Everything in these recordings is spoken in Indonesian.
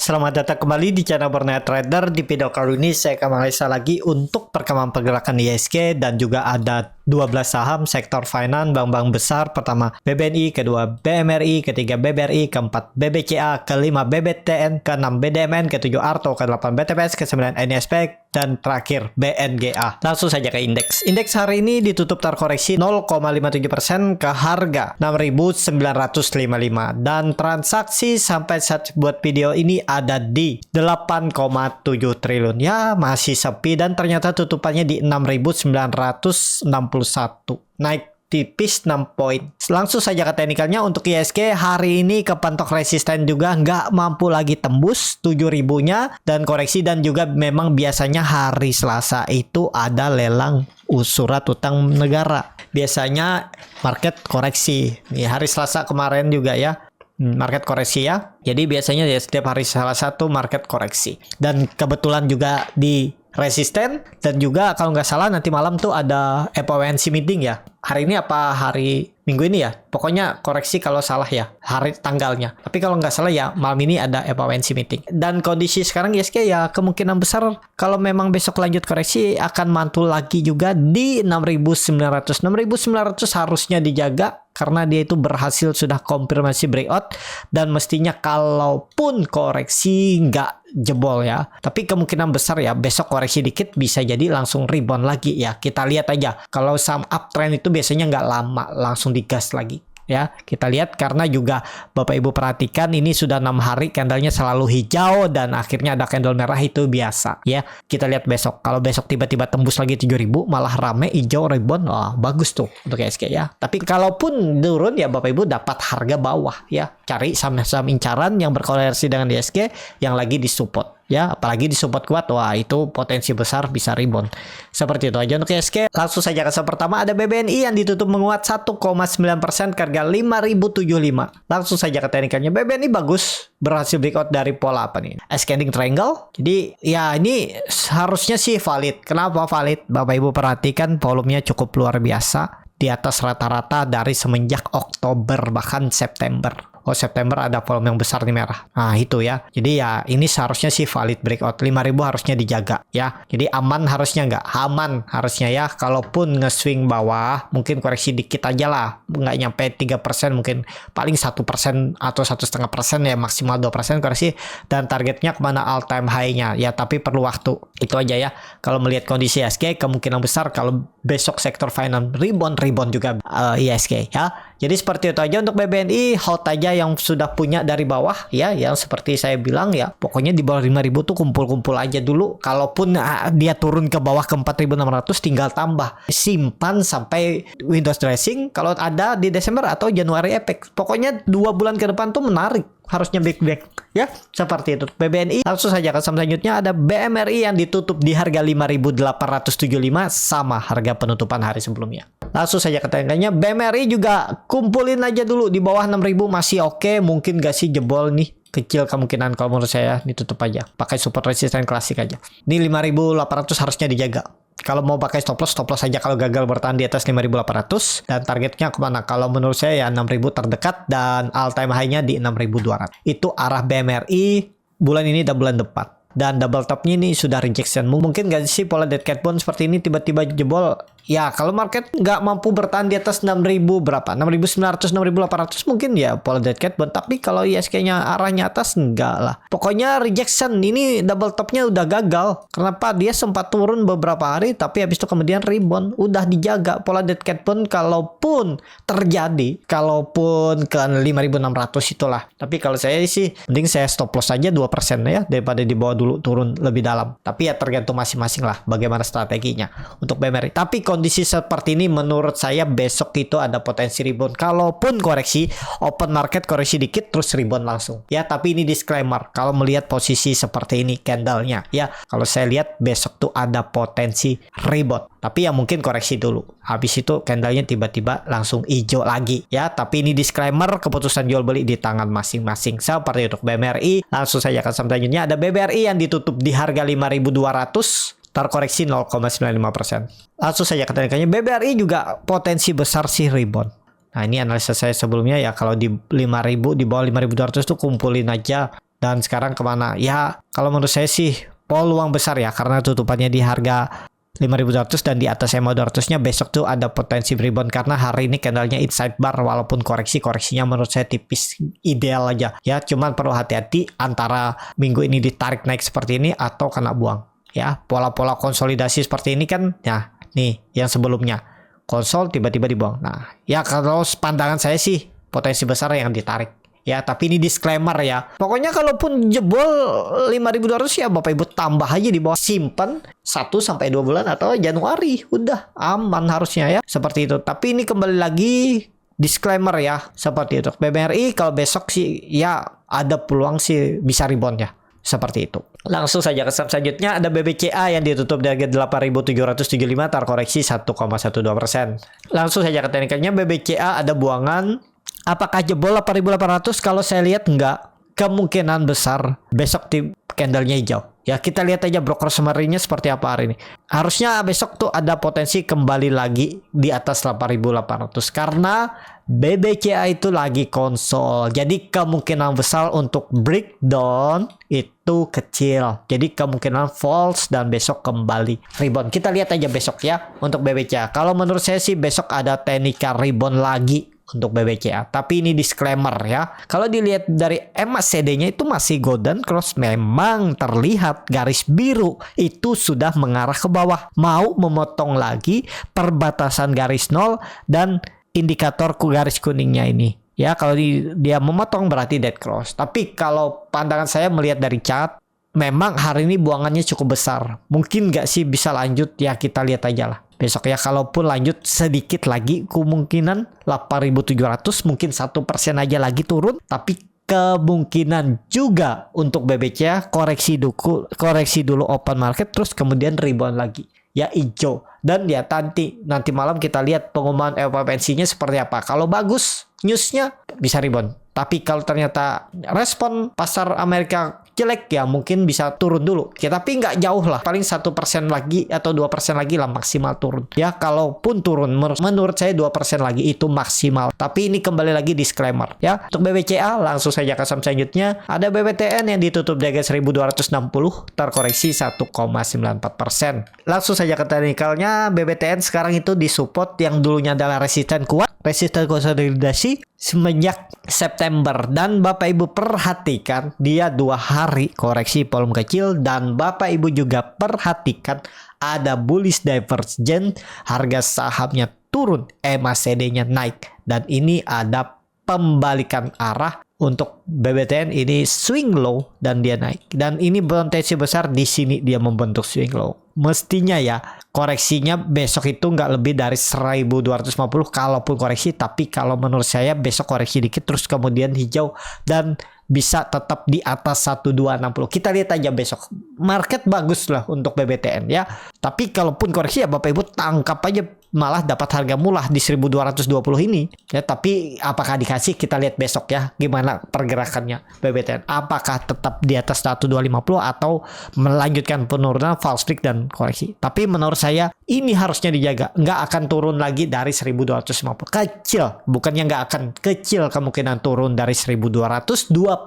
Selamat datang kembali di channel Borneo Trader. Di video kali ini saya akan menganalisa lagi untuk perkembangan pergerakan IHSG dan juga ada 12 saham sektor finance bank-bank besar. Pertama BBNI, kedua BMRI, ketiga BBRI, keempat BBCA, kelima BBTN, keenam BDMN, ketujuh Arto, ke-8 BTPS, ke-9 NSP, dan terakhir BNGA. Langsung saja ke indeks. Indeks hari ini ditutup terkoreksi 0,57% ke harga 6.955 dan transaksi sampai saat buat video ini ada di 8,7 triliun. Ya, masih sepi dan ternyata tutupannya di 6.961. Naik tipis 6 poin. Langsung saja ke teknikalnya. Untuk IHSG hari ini kepentok resisten juga, nggak mampu lagi tembus 7.000-nya dan koreksi, dan juga memang biasanya hari Selasa itu ada lelang surat utang negara. Biasanya market koreksi. Nih hari Selasa kemarin juga ya. Market koreksi ya. Jadi biasanya ya setiap hari Selasa tuh market koreksi. Dan kebetulan juga di resisten, dan juga kalau nggak salah nanti malam tuh ada FOMC meeting ya. Hari ini apa hari Minggu ini ya? Pokoknya koreksi kalau salah ya hari tanggalnya. Tapi kalau nggak salah ya malam ini ada FOMC meeting. Dan kondisi sekarang IHSG ya kemungkinan besar kalau memang besok lanjut koreksi akan mantul lagi juga di 6.900. 6.900 harusnya dijaga karena dia itu berhasil sudah konfirmasi breakout, dan mestinya kalaupun koreksi nggak jebol ya. Tapi kemungkinan besar ya besok koreksi dikit bisa jadi langsung rebound lagi ya. Kita lihat aja. Kalau saham uptrend itu biasanya nggak lama langsung digas lagi. Ya, kita lihat karena juga Bapak Ibu perhatikan ini sudah 6 hari candlenya selalu hijau dan akhirnya ada candle merah, itu biasa ya. Kita lihat besok. Kalau besok tiba-tiba tembus lagi 7.000 malah rame hijau rebound, wah bagus tuh untuk IHSG ya. Tapi kalaupun turun ya Bapak Ibu dapat harga bawah ya. Cari saham-saham incaran yang berkorelasi dengan IHSG yang lagi disupport. Ya, apalagi di support kuat, wah itu potensi besar bisa rebound. Seperti itu aja untuk IHSG. Langsung saja ke saham pertama ada BBNI yang ditutup menguat 1,9% ke harga 5.075. Langsung saja ke teknikalnya. BBNI bagus, berhasil breakout dari pola apa nih? Ascending triangle. Jadi ya ini harusnya sih valid. Kenapa valid? Bapak Ibu perhatikan volumenya cukup luar biasa, di atas rata-rata dari semenjak Oktober bahkan September. Oh, September ada volume yang besar nih merah. Nah itu ya. Jadi ya ini seharusnya sih valid breakout. 5.000 harusnya dijaga ya. Jadi aman harusnya nggak? Aman harusnya ya. Kalaupun nge-swing bawah mungkin koreksi dikit aja lah. Nggak nyampe 3%, mungkin paling 1% atau 1,5% ya, maksimal 2% koreksi. Dan targetnya kemana all time high-nya ya, tapi perlu waktu. Itu aja ya. Kalau melihat kondisi IHSG kemungkinan besar kalau besok sektor finance rebound juga IHSG ya. Jadi seperti itu aja untuk BBNI. Hold aja yang sudah punya dari bawah ya, yang seperti saya bilang ya, pokoknya di bawah 5.000 tuh kumpul-kumpul aja dulu. Kalaupun dia turun ke bawah ke 4.600 tinggal tambah, simpan sampai Windows dressing kalau ada di Desember atau Januari efek. Pokoknya 2 bulan ke depan tuh menarik, harusnya back ya, seperti itu BBNI. Langsung saja ke saham selanjutnya ada BMRI yang ditutup di harga 5.875 sama harga penutupan hari sebelumnya. Langsung saja ke tengahnya BMRI juga kumpulin aja dulu di bawah 6.000 masih oke. Mungkin gak sih jebol nih? Kecil kemungkinan kalau menurut saya, ditutup aja. Pakai support resisten klasik aja. Ini 5.800 harusnya dijaga. Kalau mau pakai stop loss aja kalau gagal bertahan di atas 5.800. Dan targetnya kemana? Kalau menurut saya ya 6.000 terdekat dan all time high-nya di 6.200. Itu arah BMRI bulan ini dan bulan depan. Dan double topnya ini sudah rejection. Mungkin gak sih pola dead cat bone seperti ini tiba-tiba jebol? Ya kalau market nggak mampu bertahan di atas 6.000 berapa? 6.900, 6.800 mungkin ya pola dead cat bone. Tapi kalau IHSG-nya arahnya atas enggak lah. Pokoknya rejection. Ini double topnya udah gagal. Kenapa? Dia sempat turun beberapa hari tapi habis itu kemudian rebound. Udah dijaga pola dead cat bone kalaupun terjadi. Kalaupun ke 5.600 itulah. Tapi kalau saya sih mending saya stop loss aja 2% ya, daripada di bawah dulu turun lebih dalam. Tapi ya tergantung masing-masing lah bagaimana strateginya untuk BMRI. Tapi kondisi seperti ini menurut saya besok itu ada potensi rebound. Kalaupun koreksi, open market koreksi dikit terus rebound langsung. Ya, tapi ini disclaimer. Kalau melihat posisi seperti ini candlenya, ya kalau saya lihat besok tuh ada potensi rebound. Tapi ya mungkin koreksi dulu. Habis itu candlenya tiba-tiba langsung hijau lagi. Ya, tapi ini disclaimer, keputusan jual beli di tangan masing-masing. Seperti untuk BMRI. Langsung saja ke saham selanjutnya ada BBRI yang ditutup di harga 5.200. Terkoreksi 0,95%. Langsung saja katanya BBRI juga potensi besar sih rebound. Nah ini analisa saya sebelumnya ya, kalau di 5.000 di bawah 5.200 tuh kumpulin aja Dan sekarang kemana? Ya kalau menurut saya sih peluang besar ya, karena tutupannya di harga 5.200 dan di atas EMA 200-nya besok tuh ada potensi rebound, karena hari ini candlenya inside bar, walaupun koreksinya menurut saya tipis, ideal aja ya. Cuman perlu hati-hati antara minggu ini ditarik naik seperti ini atau kena buang ya. Pola-pola konsolidasi seperti ini kan ya, nih yang sebelumnya konsol tiba-tiba dibuang. Nah ya kalau pandangan saya sih potensi besar yang ditarik ya, tapi ini disclaimer ya. Pokoknya kalaupun jebol 5.200 ya Bapak Ibu tambah aja di bawah, simpan 1-2 bulan atau Januari, udah aman harusnya ya. Seperti itu. Tapi ini kembali lagi disclaimer ya, seperti itu. BBRI kalau besok sih ya ada peluang sih bisa rebound ya. Seperti itu. Langsung saja ke saham selanjutnya, ada BBCA yang ditutup di harga 8.775, terkoreksi 1,12%. Langsung saja ke teknikalnya, BBCA ada buangan. Apakah jebol 8.800? Kalau saya lihat enggak. Kemungkinan besar besok di candlenya hijau. Ya kita lihat aja broker summary-nya seperti apa hari ini. Harusnya besok tuh ada potensi kembali lagi di atas 8.800 karena BBCA itu lagi konsol. Jadi kemungkinan besar untuk breakdown itu kecil. Jadi kemungkinan false dan besok kembali rebound. Kita lihat aja besok ya untuk BBCA. Kalau menurut saya sih besok ada technical rebound lagi untuk BBCA. Tapi ini disclaimer ya. Kalau dilihat dari MACD-nya itu masih golden cross, memang terlihat garis biru itu sudah mengarah ke bawah. Mau memotong lagi perbatasan garis 0 dan indikator garis kuningnya ini. Ya kalau dia memotong berarti dead cross. Tapi kalau pandangan saya melihat dari chart, memang hari ini buangannya cukup besar. Mungkin nggak sih bisa lanjut ya, kita lihat aja lah. Besok ya, kalaupun lanjut sedikit lagi kemungkinan 8.700 mungkin 1% aja lagi turun, tapi kemungkinan juga untuk BBCA koreksi dulu open market terus kemudian rebound lagi ya hijau. Dan ya nanti malam kita lihat pengumuman FOMC-nya seperti apa. Kalau bagus newsnya bisa rebound, tapi kalau ternyata respon pasar Amerika jelek ya mungkin bisa turun dulu ya, tapi nggak jauh lah, paling 1% lagi atau 2% lagi lah maksimal turun ya. Kalaupun turun menurut saya 2% lagi itu maksimal, tapi ini kembali lagi disclaimer ya. Untuk BBCA langsung saja ke saham selanjutnya, ada BBTN yang ditutup di harga 1.260, terkoreksi 1,94%. Langsung saja ke teknikalnya, BBTN sekarang itu di support yang dulunya adalah resisten kuat, resisten konsolidasi semenjak September, dan Bapak Ibu perhatikan dia 2 hari koreksi volume kecil, dan Bapak Ibu juga perhatikan ada bullish divergence, harga sahamnya turun, MACD-nya naik, dan ini ada pembalikan arah. Untuk BBTN ini swing low dan dia naik, dan ini potensi besar di sini dia membentuk swing low. Mestinya ya koreksinya besok itu nggak lebih dari 1.250 kalaupun koreksi, tapi kalau menurut saya besok koreksi dikit terus kemudian hijau dan bisa tetap di atas 1.260. Kita lihat aja besok. Market bagus lah untuk BBTN ya. Tapi kalaupun koreksi ya Bapak Ibu tangkap aja, malah dapat harga murah di 1.220 ini. Ya, tapi apakah dikasih, kita lihat besok ya gimana pergerakannya BBTN. Apakah tetap di atas 1.250 atau melanjutkan penurunan false break dan koreksi. Tapi menurut saya ini harusnya dijaga. Nggak akan turun lagi dari 1.250. Kecil. Bukannya nggak akan, kecil kemungkinan turun dari 1.220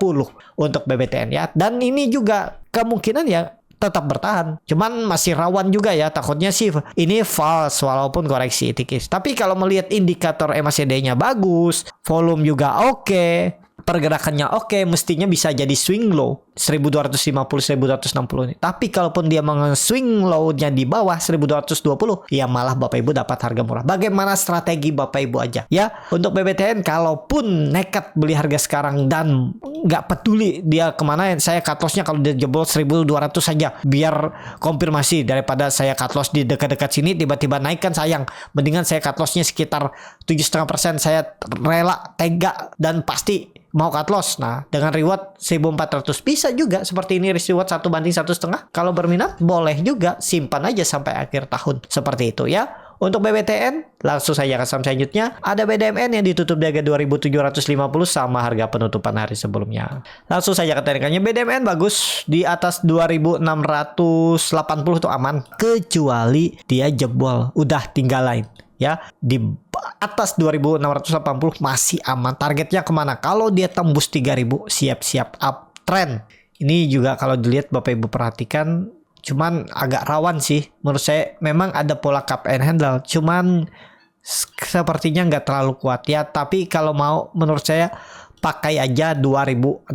untuk BBTN ya. Dan ini juga kemungkinan ya tetap bertahan. Cuman masih rawan juga ya. Takutnya sih ini false walaupun koreksi tikis. Tapi kalau melihat indikator MACD-nya bagus, volume juga oke, pergerakannya oke, mestinya bisa jadi swing low 1.250 1.260 ini. Tapi kalaupun dia swing low-nya di bawah 1.220 ya malah Bapak Ibu dapat harga murah. Bagaimana strategi Bapak Ibu aja ya. Untuk BBTN kalaupun nekat beli harga sekarang dan nggak peduli dia kemana, saya cut loss-nya kalau dia jebol 1.200 saja biar konfirmasi, daripada saya cut loss di dekat-dekat sini tiba-tiba naik kan sayang. Mendingan saya cut loss-nya sekitar 7,5%, saya rela tega dan pasti mau cut loss. Nah dengan reward 1.400 bisa juga seperti ini, reward 1/1,5. Kalau berminat boleh juga simpan aja sampai akhir tahun seperti itu ya. Untuk BBTN langsung saja ke saham selanjutnya, ada BDMN yang ditutup di harga 2.750 sama harga penutupan hari sebelumnya. Langsung saja ke teknikalnya, BDMN bagus di atas 2.680 tuh aman, kecuali dia jebol udah tinggal lain ya. Di atas 2.680 masih aman. Targetnya kemana? Kalau dia tembus 3.000 siap-siap up trend. Ini juga kalau dilihat Bapak Ibu perhatikan, cuman agak rawan sih. Menurut saya memang ada pola cup and handle, cuman sepertinya nggak terlalu kuat ya. Tapi kalau mau menurut saya pakai aja 2680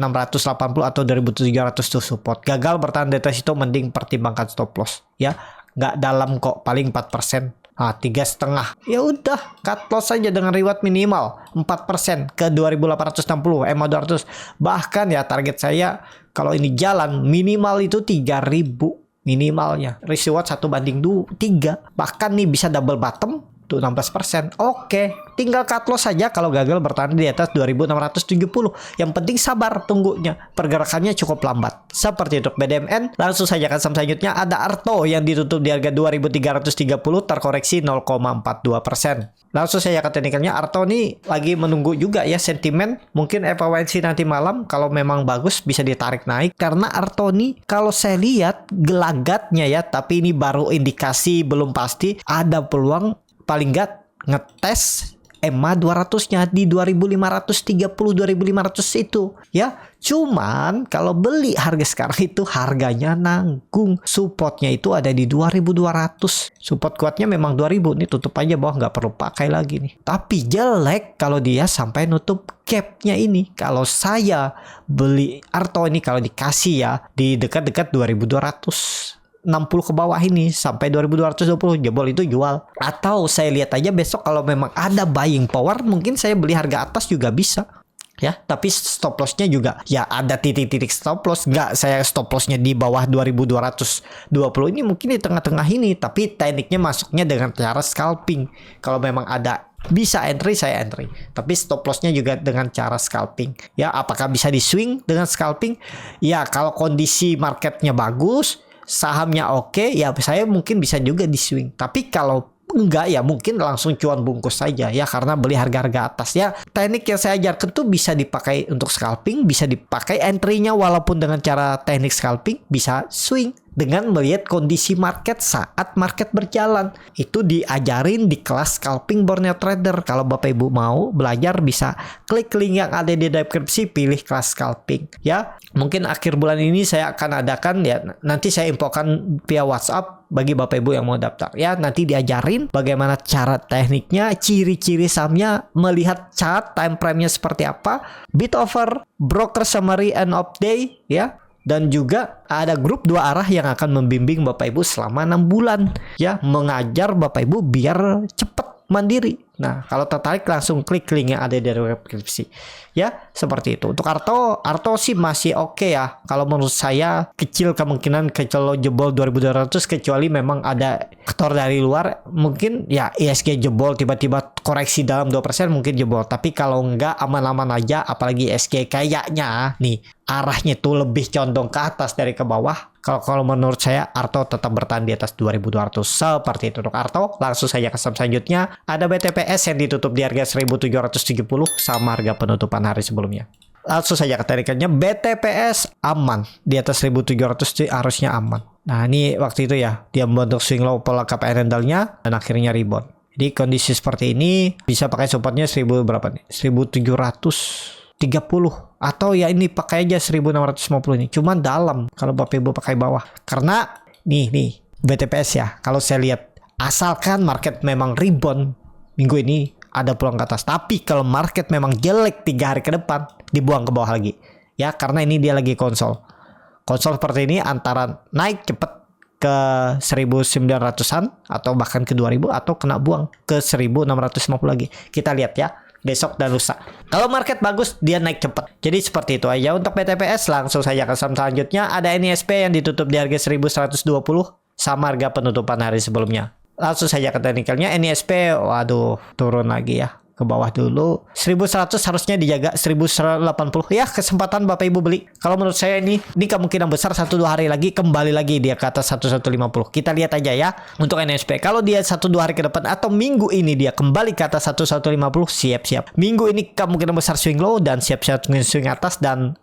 atau 2700 tuh support. Gagal bertahan di atas itu mending pertimbangkan stop loss ya. Nggak dalam kok, paling 4%. Nah, 3,5. Ya udah, cut loss saja dengan reward minimal 4% ke 2860 MA200. Bahkan ya target saya kalau ini jalan minimal itu 3000 minimalnya. Risk reward 1:3. Bahkan nih bisa double bottom tuh 16%. Oke, tinggal cut loss saja kalau gagal bertahan di atas 2670. Yang penting sabar tunggunya. Pergerakannya cukup lambat. Seperti untuk BDMN, langsung saja ke saham selanjutnya ada Arto yang ditutup di harga 2330 terkoreksi 0,42%. Langsung saya ke teknikalnya. Arto nih lagi menunggu juga ya sentimen. Mungkin FOMC nanti malam kalau memang bagus bisa ditarik naik karena Arto nih kalau saya lihat gelagatnya ya, tapi ini baru indikasi belum pasti, ada peluang paling nggak ngetes EMA 200-nya di 2530 2500 itu ya. Cuman kalau beli harga sekarang itu harganya nanggung. Supportnya itu ada di 2200. Support kuatnya memang 2000. Ini tutup aja bawah, nggak perlu pakai lagi nih. Tapi jelek kalau dia sampai nutup gapnya ini. Kalau saya beli Arto ini kalau dikasih ya di dekat-dekat 2200. 60 ke bawah ini sampai 2220 jebol itu jual. Atau saya lihat aja besok kalau memang ada buying power mungkin saya beli harga atas juga bisa ya. Tapi stop lossnya juga ya ada titik-titik stop loss. Nggak saya stop lossnya di bawah 2220 ini, mungkin di tengah-tengah ini. Tapi tekniknya masuknya dengan cara scalping. Kalau memang ada bisa entry saya entry, tapi stop lossnya juga dengan cara scalping ya. Apakah bisa di swing dengan scalping? Ya kalau kondisi marketnya bagus, sahamnya oke, ya saya mungkin bisa juga di swing. Tapi kalau enggak ya mungkin langsung cuan bungkus saja ya, karena beli harga-harga atas ya. Teknik yang saya ajarkan tuh bisa dipakai untuk scalping, bisa dipakai entry-nya walaupun dengan cara teknik scalping, bisa swing dengan melihat kondisi market saat market berjalan. Itu diajarin di kelas scalping Borneo Trader. Kalau Bapak Ibu mau belajar bisa klik link yang ada di deskripsi, pilih kelas scalping ya. Mungkin akhir bulan ini saya akan adakan ya, nanti saya infokan via WhatsApp bagi Bapak Ibu yang mau daftar ya. Nanti diajarin bagaimana cara tekniknya, ciri-ciri sahamnya, melihat chart time frame-nya seperti apa, bid offer, broker summary and of day ya. Dan juga ada grup 2 arah yang akan membimbing Bapak Ibu selama 6 bulan ya, mengajar Bapak Ibu biar cepat mandiri. Nah, kalau tertarik langsung klik link yang ada di deskripsi. Ya, seperti itu. Untuk Arto sih masih oke ya. Kalau menurut saya kecil kemungkinan kalau jebol 2200 kecuali memang ada faktor dari luar. Mungkin ya ISG jebol tiba-tiba koreksi dalam 2% mungkin jebol. Tapi kalau enggak aman-aman aja, apalagi ISG kayaknya nih arahnya tuh lebih condong ke atas dari ke bawah. Kalau menurut saya Arto tetap bertahan di atas 2200. Seperti itu untuk Arto. Langsung saja ke saham selanjutnya. Ada BTPS yang ditutup di harga 1770 sama harga penutupan hari sebelumnya. Langsung saja ke teknikalnya. BTPS aman di atas 1700 harusnya aman. Nah ini waktu itu ya dia membentuk swing low pola cup and handle-nya dan akhirnya rebound. Jadi kondisi seperti ini bisa pakai supportnya 1000 berapa nih? 1730 atau ya ini pakai aja 1650 nih. Cuman dalam kalau Bapak Ibu pakai bawah. Karena nih BTPS ya, kalau saya lihat asalkan market memang rebound minggu ini ada peluang ke atas. Tapi kalau market memang jelek 3 hari ke depan dibuang ke bawah lagi. Ya karena ini dia lagi konsol seperti ini antara naik cepet ke 1900-an atau bahkan ke 2000 atau kena buang ke 1650 lagi. Kita lihat ya besok dan lusa. Kalau market bagus dia naik cepat. Jadi seperti itu aja untuk BTPS. Langsung saja ke saham selanjutnya. Ada NISP yang ditutup di harga 1120 sama harga penutupan hari sebelumnya. Langsung saja ke teknikalnya. NISP waduh turun lagi ya. Ke bawah dulu 1100 harusnya dijaga 1180 ya, kesempatan Bapak Ibu beli. Kalau menurut saya ini kemungkinan besar 1-2 hari lagi kembali lagi dia ke atas 1150. Kita lihat aja ya untuk NSP. Kalau dia 1-2 hari ke depan atau minggu ini dia kembali ke atas 1150, siap-siap. Minggu ini kemungkinan besar swing low dan siap-siap swing atas dan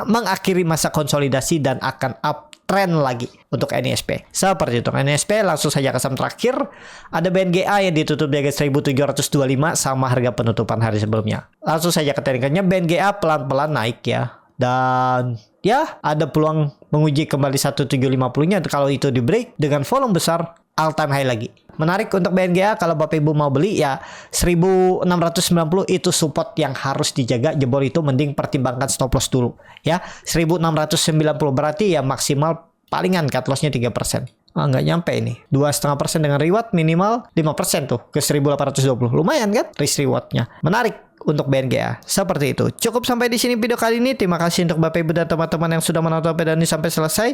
mengakhiri masa konsolidasi dan akan up trend lagi untuk NISP. Seperti itu NISP. Langsung saja ke saham terakhir. Ada BNGA yang ditutup di harga 1725 sama harga penutupan hari sebelumnya. Langsung saja ke teknikalnya. BNGA pelan-pelan naik ya. Dan ya ada peluang menguji kembali 1750-nya kalau itu di break dengan volume besar all time high lagi. Menarik untuk BNGA kalau Bapak Ibu mau beli ya 1690 itu support yang harus dijaga. Jebol itu mending pertimbangkan stop loss dulu ya. 1690 berarti ya maksimal palingan cut lossnya 3%. Nggak nyampe ini 2,5% dengan reward minimal 5% tuh ke 1820. Lumayan kan risk rewardnya. Menarik untuk BNGA. Seperti itu. Cukup sampai di sini video kali ini. Terima kasih untuk Bapak Ibu dan teman-teman yang sudah menonton video ini sampai selesai.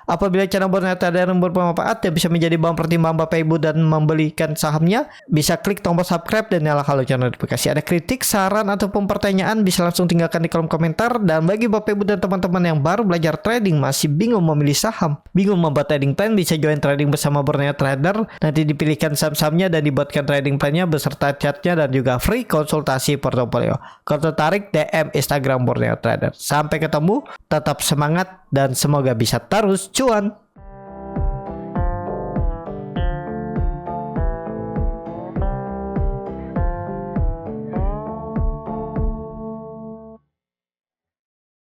Apabila channel Borneo Trader bermanfaat dan bisa menjadi bahan pertimbangan Bapak Ibu dan membelikan sahamnya, bisa klik tombol subscribe dan nyalakan lonceng notifikasi. Ada kritik, saran ataupun pertanyaan bisa langsung tinggalkan di kolom komentar. Dan bagi Bapak Ibu dan teman-teman yang baru belajar trading, masih bingung memilih saham, bingung membuat trading plan, bisa join trading bersama Borneo Trader. Nanti dipilihkan saham-sahamnya dan dibuatkan trading plannya beserta chartnya dan juga free konsultasi portofolio. Kalau tertarik DM Instagram Borneo Trader. Sampai ketemu, tetap semangat dan semoga bisa terus cuan.